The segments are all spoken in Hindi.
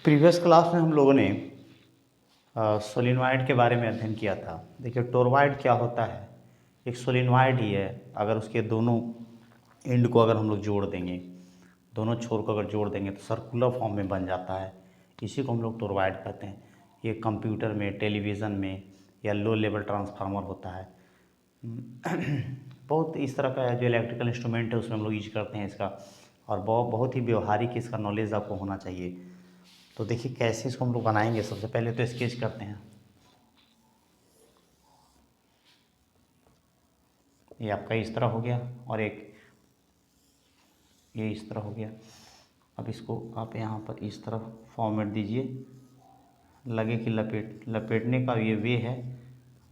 प्रीवियस क्लास में हम लोगों ने सोलिनॉइड के बारे में अध्ययन किया था। देखिए टोरॉइड क्या होता है, एक सोलिनॉइड ही है। अगर उसके दोनों एंड को अगर हम लोग जोड़ देंगे, दोनों छोर को अगर जोड़ देंगे तो सर्कुलर फॉर्म में बन जाता है। इसी को हम लोग टोरॉइड कहते हैं। ये कंप्यूटर में, टेलीविज़न में या लो लेवल ट्रांसफार्मर होता है। बहुत इस तरह का जो इलेक्ट्रिकल इंस्ट्रूमेंट है उसमें हम लोग यूज करते हैं इसका, और बहुत ही व्यवहारिक इसका नॉलेज आपको होना चाहिए। तो देखिए कैसे इसको हम लोग बनाएंगे। सबसे पहले तो स्केच करते हैं। ये आपका इस तरह हो गया और एक ये इस तरह हो गया। अब इसको आप यहाँ पर इस तरह फॉर्मेट दीजिए, लगे कि लपेटने का ये वे है,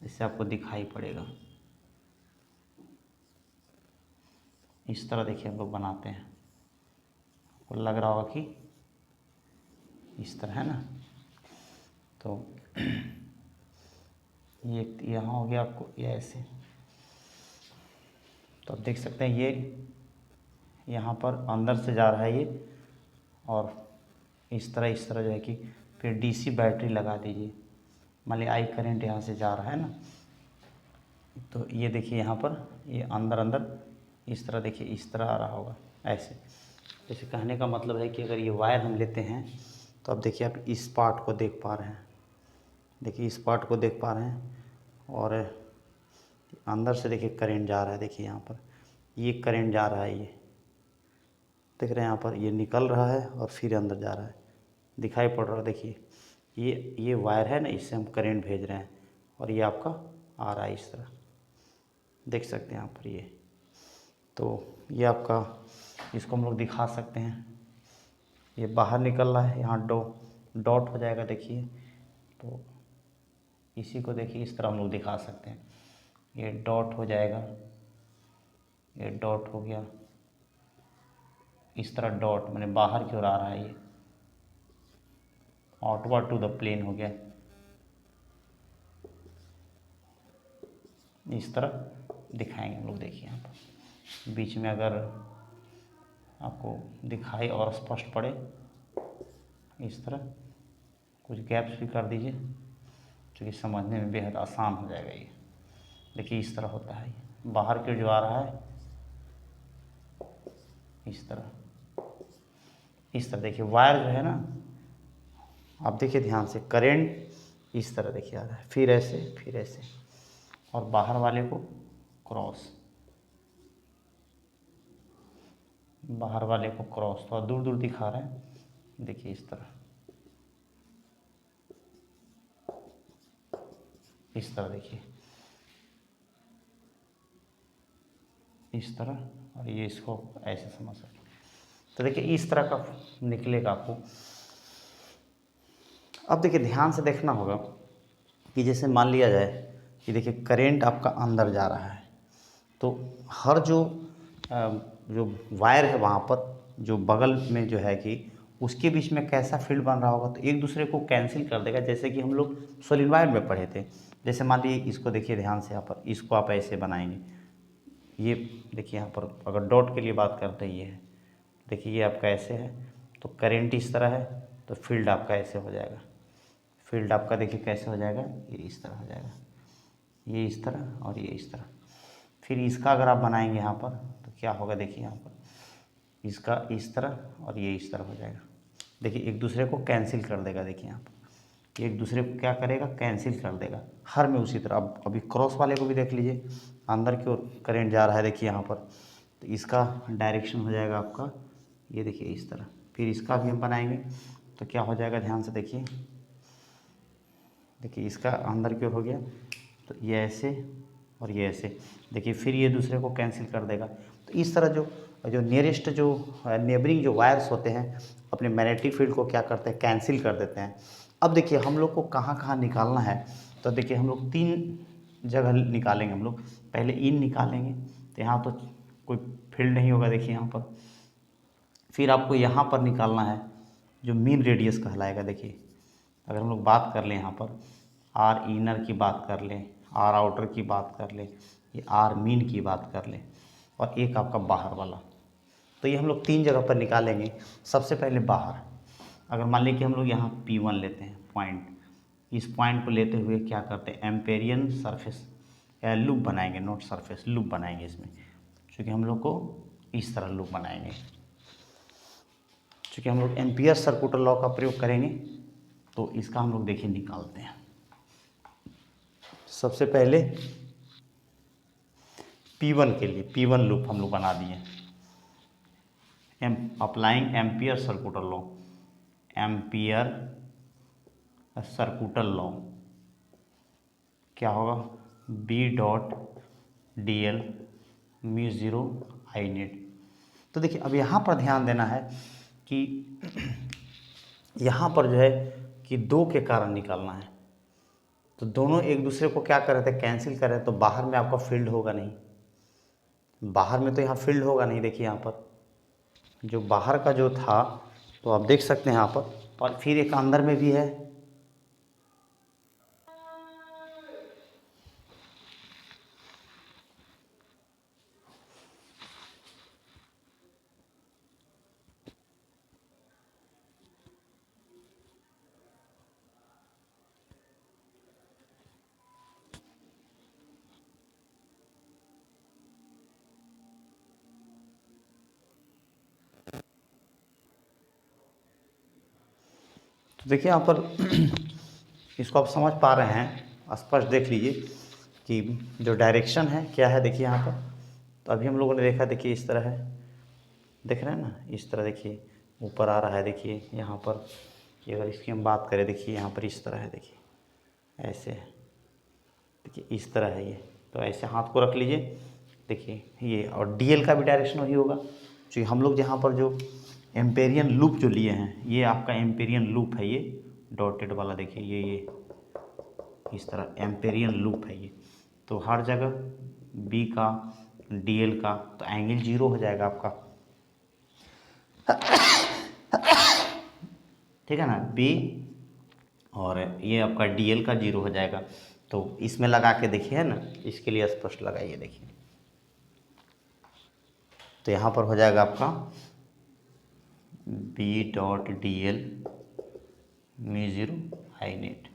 इससे आपको दिखाई पड़ेगा। इस तरह देखिए हम लोग बनाते हैं, आपको लग रहा होगा कि इस तरह है ना। तो ये यहाँ हो गया आपको ये ऐसे। तो आप देख सकते हैं ये यहाँ पर अंदर से जा रहा है ये, और इस तरह जो है कि फिर डीसी बैटरी लगा दीजिए। मान लीजिए आई करंट यहाँ से जा रहा है ना, तो ये देखिए यहाँ पर ये अंदर इस तरह देखिए इस तरह आ रहा होगा ऐसे। जैसे कहने का मतलब है कि अगर ये वायर हम लेते हैं तो अब देखिए आप इस पार्ट को देख पा रहे हैं, देखिए इस पार्ट को देख पा रहे हैं, और अंदर से देखिए करंट जा रहा है। देखिए यहाँ पर ये करंट जा रहा है, ये देख रहे हैं यहाँ पर ये निकल रहा है और फिर अंदर जा रहा है, दिखाई पड़ रहा है। देखिए ये वायर है ना, इससे हम करंट भेज रहे हैं और ये आपका आ रहा है इस तरह, देख सकते हैं यहाँ पर ये। तो ये आपका, इसको हम लोग दिखा सकते हैं, ये बाहर निकल रहा है, यहाँ डॉट हो जाएगा देखिए। तो इसी को देखिए इस तरह हम लोग दिखा सकते हैं, ये डॉट हो जाएगा, ये डॉट हो गया इस तरह, डॉट मैंने बाहर की ओर आ रहा है, ये आउटवर्ड टू द प्लेन हो गया इस तरह दिखाएंगे हम लोग। देखिए यहाँ पर बीच में अगर आपको दिखाई और स्पष्ट पड़े इस तरह कुछ गैप्स भी कर दीजिए, क्योंकि समझने में बेहद आसान हो जाएगा। ये देखिए इस तरह होता है, ये बाहर की ओर जो आ रहा है इस तरह देखिए वायर जो है ना, आप देखिए ध्यान से, करंट इस तरह देखिए आ रहा है, फिर ऐसे और बाहर वाले को क्रॉस, बाहर वाले को क्रॉस, थोड़ा दूर दूर दिखा रहे हैं, देखिए इस तरह देखिए इस तरह, और ये इसको ऐसे समझ सकते। तो देखिए इस तरह का निकलेगा आपको। अब देखिए ध्यान से देखना होगा कि जैसे मान लिया जाए कि देखिए करंट आपका अंदर जा रहा है, तो हर जो वायर है वहाँ पर जो बगल में जो है कि उसके बीच में कैसा फील्ड बन रहा होगा, तो एक दूसरे को कैंसिल कर देगा। जैसे कि हम लोग सोलिनॉइड में पढ़े थे, जैसे मान लीजिए इसको देखिए ध्यान से, यहाँ पर इसको आप ऐसे बनाएंगे, ये देखिए यहाँ पर अगर डॉट के लिए बात करते हैं, ये है देखिए ये आपका ऐसे है, तो करंट इस तरह है, तो फील्ड आपका ऐसे हो जाएगा। फील्ड आपका देखिए कैसे हो जाएगा, ये इस तरह हो जाएगा, ये इस तरह और ये इस तरह। फिर इसका अगर आप बनाएंगे यहाँ पर तो क्या होगा, देखिए यहाँ पर इसका इस तरह और ये इस तरह हो जाएगा। देखिए एक दूसरे को कैंसिल कर देगा, देखिए यहाँ पर एक दूसरे को क्या करेगा, कैंसिल कर देगा हर में उसी तरह। अब अभी क्रॉस वाले को भी देख लीजिए, अंदर की ओर करंट जा रहा है देखिए यहाँ पर, तो इसका डायरेक्शन हो जाएगा आपका ये देखिए इस तरह। फिर इसका भी हम बनाएंगे तो क्या हो जाएगा, ध्यान से देखिए, देखिए इसका अंदर की ओर हो गया, तो ये ऐसे और ये ऐसे, देखिए फिर ये दूसरे को कैंसिल कर देगा। तो इस तरह जो नियरेस्ट जो नेबरिंग जो वायर्स होते हैं अपने मैग्नेटिक फील्ड को क्या करते हैं, कैंसिल कर देते हैं। अब देखिए हम लोग को कहाँ कहाँ निकालना है, तो देखिए हम लोग 3 जगह निकालेंगे। हम लोग पहले इन निकालेंगे, तो यहाँ तो कोई फील्ड नहीं होगा देखिए यहाँ पर। फिर आपको यहाँ पर निकालना है जो मीन रेडियस कहलाएगा। देखिए अगर हम लोग बात कर लें यहाँ पर आर इनर की बात कर लें, आर आउटर की बात कर लें, ये आर मीन की बात कर लें, और एक आपका बाहर वाला, तो ये हम लोग 3 जगह पर निकालेंगे। सबसे पहले बाहर, अगर मान लीजिए कि हम लोग यहाँ P1 लेते हैं पॉइंट, इस पॉइंट को लेते हुए क्या करते हैं, एम्पेरियन सरफेस या लूप बनाएंगे, नोट सरफेस, लूप बनाएंगे इसमें, क्योंकि हम लोग को इस तरह लूप बनाएंगे। क्योंकि हम लोग एम्पियर सर्कुलर लॉ का प्रयोग करेंगे तो इसका हम लोग देखिए निकालते हैं। सबसे पहले P1 के लिए P1 लूप हम लोग बना दिए, applying ampere circular law, ampere circular law क्या होगा, B dot D L mu zero I net. तो देखिए अब यहाँ पर ध्यान देना है कि यहाँ पर जो है कि दो के कारण निकालना है, तो दोनों एक दूसरे को क्या कर रहे थे, कैंसिल कर रहे हैं, तो बाहर में आपका फील्ड होगा नहीं, बाहर में तो यहाँ फील्ड होगा नहीं। देखिए यहाँ पर जो बाहर का जो था तो आप देख सकते हैं यहाँ पर, और फिर एक अंदर में भी है। तो देखिए यहाँ पर इसको आप समझ पा रहे हैं, स्पष्ट देख लीजिए कि जो डायरेक्शन है क्या है। देखिए यहाँ पर तो अभी हम लोगों ने देखा, देखिए इस तरह है, देख रहे हैं ना, इस तरह देखिए ऊपर आ रहा है। देखिए यहाँ पर कि अगर इसकी हम बात करें, देखिए यहाँ पर इस तरह है, देखिए ऐसे है, देखिए इस तरह है ये। तो ऐसे हाथ को रख लीजिए, देखिए ये, और डीएल का भी डायरेक्शन वही होगा। क्योंकि हम लोग यहाँ पर जो एम्पेरियन लूप जो लिए हैं, ये आपका एम्पेरियन लूप है, ये डॉटेड वाला देखिए, ये इस तरह एम्पेरियन लूप है ये। तो हर जगह बी का डीएल का तो एंगल 0 हो जाएगा आपका, ठीक है ना, बी और ये आपका डीएल का 0 हो जाएगा। तो इसमें लगा के देखिए, है ना, इसके लिए स्पष्ट लगाइए, देखिए तो यहाँ पर हो जाएगा आपका B dot D L mu zero I net,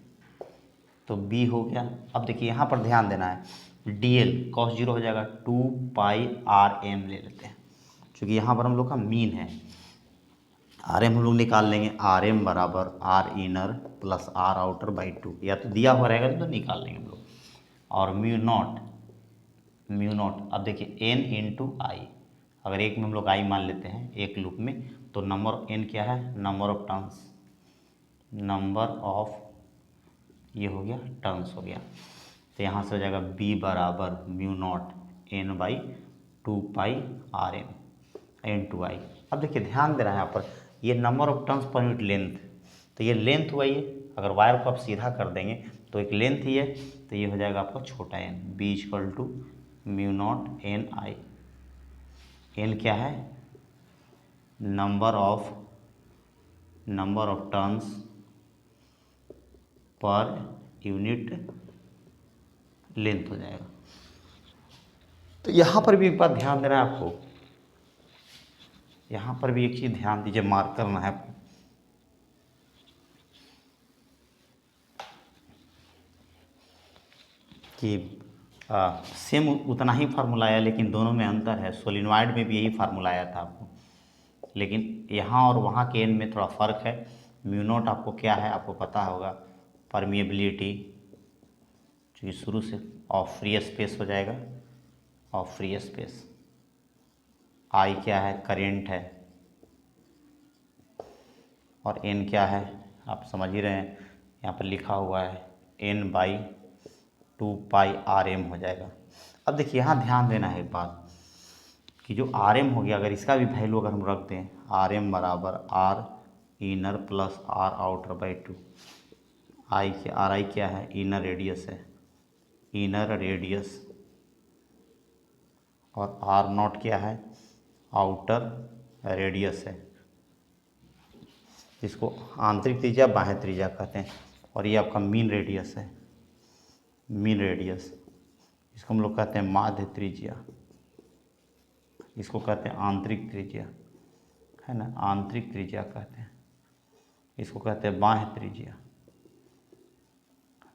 तो बी हो गया। अब देखिए यहाँ पर ध्यान देना है, डी एल कॉस 0 हो जाएगा, 2 पाई आर एम ले लेते हैं, क्योंकि यहाँ पर हम लोग का मीन है। आर एम हम लोग निकाल लेंगे, आर एम बराबर R inner plus R outer by 2, या तो दिया हुआ रहेगा तो निकाल लेंगे हम लोग। और म्यू नॉट, म्यू नॉट, अब देखिए एन इंटू आई, अगर एक में हम लोग आई मान लेते हैं एक लूप में, तो नंबर एन क्या है, number of turns, number of, ये हो गया टर्न्स हो गया। तो यहाँ से हो जाएगा बी बराबर mu not N by 2 pi R M N two I. अब देखिए ध्यान देना है यहाँ पर, ये number of turns per unit length, तो ये लेंथ हुआ ये, अगर वायर को आप सीधा कर देंगे तो एक लेंथ ही है, तो ये हो जाएगा आपका छोटा N, B equal to mu not N I. N क्या है, number of turns per unit length हो जाएगा। तो यहाँ पर भी एक बात ध्यान देना है आपको, यहाँ पर भी एक चीज़ ध्यान दीजिए, मार्क करना है आपको कि सेम उतना ही फार्मूला आया, लेकिन दोनों में अंतर है। सोलिनॉइड में भी यही फार्मूला आया था आपको, लेकिन यहाँ और वहाँ के एन में थोड़ा फ़र्क है। म्यू नॉट आपको क्या है, आपको पता होगा, परमिएबिलिटी, क्योंकि शुरू से ऑफ फ्री स्पेस हो जाएगा, ऑफ फ्री स्पेस। आई क्या है, करेंट है, और एन क्या है, आप समझ ही रहे हैं, यहाँ पर लिखा हुआ है N by 2 pi R M हो जाएगा। अब देखिए यहाँ ध्यान देना है एक बात कि जो आर एम हो गया, अगर इसका भी वैल्यू अगर हम रख दें, आर एम बराबर R inner plus R outer by 2, I क्या, आर आई क्या है, इनर रेडियस है, इनर रेडियस, और आर नॉट क्या है, आउटर रेडियस है, जिसको आंतरिक त्रिज्या बाह्य त्रिज्या कहते हैं। और ये आपका मीन रेडियस है, मीन रेडियस, इसको हम लोग कहते हैं माध्य त्रिज्या, इसको कहते हैं आंतरिक त्रिज्या, है ना, आंतरिक त्रिज्या कहते हैं। इसको कहते हैं बाह्य त्रिज्या।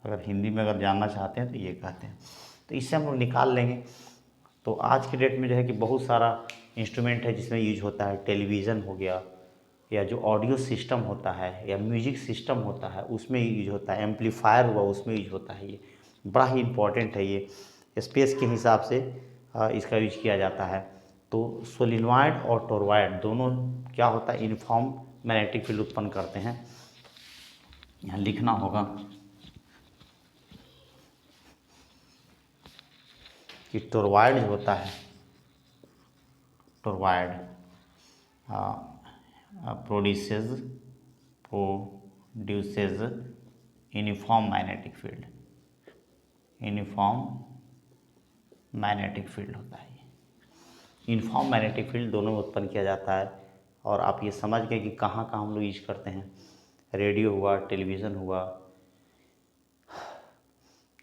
अगर हिंदी में अगर जानना चाहते हैं तो ये कहते हैं। तो इससे हम लोग निकाल लेंगे। तो आज के डेट में जो है कि बहुत सारा इंस्ट्रूमेंट है जिसमें यूज होता है। टेलीविज़न हो गया, या जो ऑडियो सिस्टम होता है, या म्यूजिक सिस्टम होता है उसमें यूज होता है। एम्पलीफायर हुआ उसमें यूज होता है। ये बड़ा ही इम्पोर्टेंट है। ये स्पेस के हिसाब से इसका यूज किया जाता है। तो सोलिनॉइड और टोरॉइड दोनों क्या होता है, यूनिफॉर्म मैग्नेटिक फील्ड उत्पन्न करते हैं। यहाँ लिखना होगा कि टोरॉइड जो होता है, toroid produces uniform magnetic field. Uniform magnetic field होता है ये। यूनिफॉर्म मैग्नेटिक फील्ड दोनों में उत्पन्न किया जाता है। और आप ये समझ गए कि कहाँ कहाँ हम लोग यूज करते हैं। रेडियो हुआ, टेलीविज़न हुआ।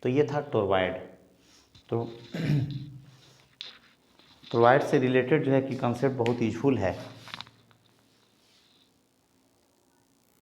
तो ये था टोरॉइड। तो टोरॉइड से रिलेटेड जो है कि कंसेप्ट बहुत यूजफुल है।